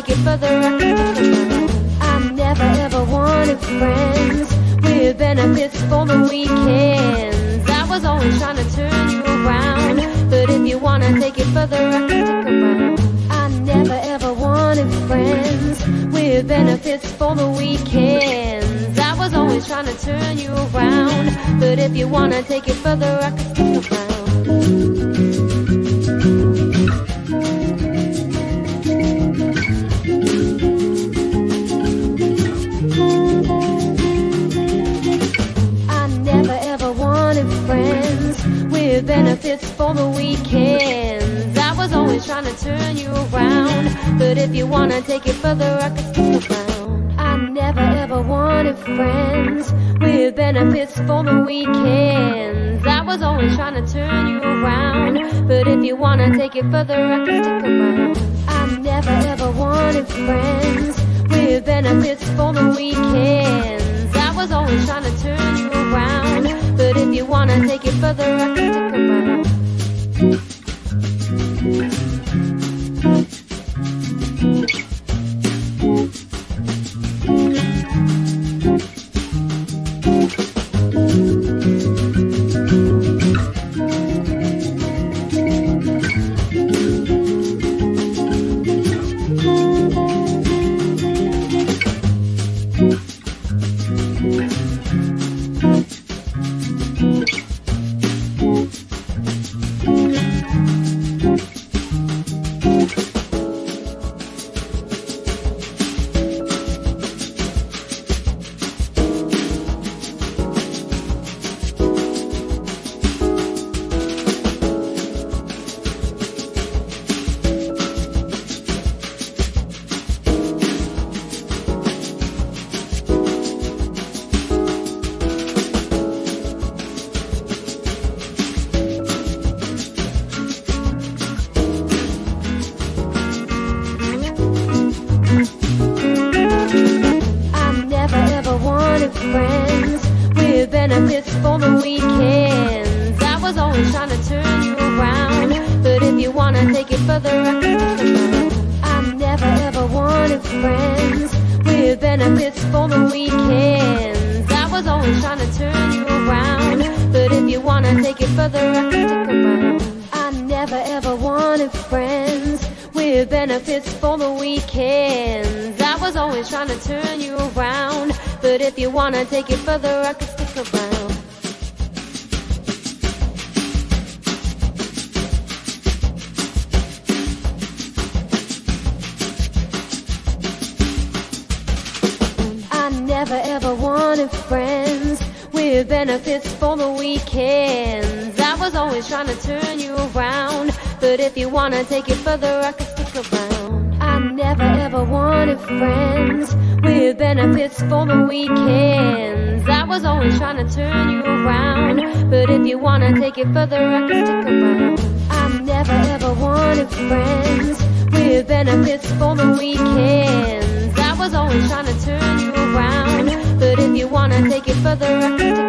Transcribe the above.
take it further, I can stick around. I never ever wanted friends with benefits for the weekends. I was always trying to turn you around, but if you wanna take it further, I can stick around. I never ever wanted friends with benefits for the weekends. I was always trying to turn you around, but if you wanna take it further, I can stick around. Benefits for the weekends. I was always trying to turn you around, but if you wanna take it further, I can stick around. I never ever wanted friends with benefits for the weekends. I was always trying to turn you around, but if you wanna take it further, I can stick around. I never ever wanted friends with benefits for the weekends. I was always trying to turn you around, but if you wanna take it further, I can stick around. Friends with benefits for the weekends. I was always trying to turn you around, but if you wanna take it further, I can stick around. I never ever wanted friends with benefits for the weekends. I was always trying to turn you around, but if you wanna take it further, I can stick around. I never ever wanted friends with benefits for the weekends. I was always trying to turn you around, but if you wanna take it further, I can stick around. I never ever wanted friends with benefits for the weekends. I was always trying to turn you around, but if you wanna take it further, I can stick around. I never ever wanted friends with benefits for the weekends. I was always trying to turn you around, but if you wanna take it further, I can stick around. I never ever wanted friends with benefits for the weekends. I was always trying to turn you around, but if you wanna take it further, I can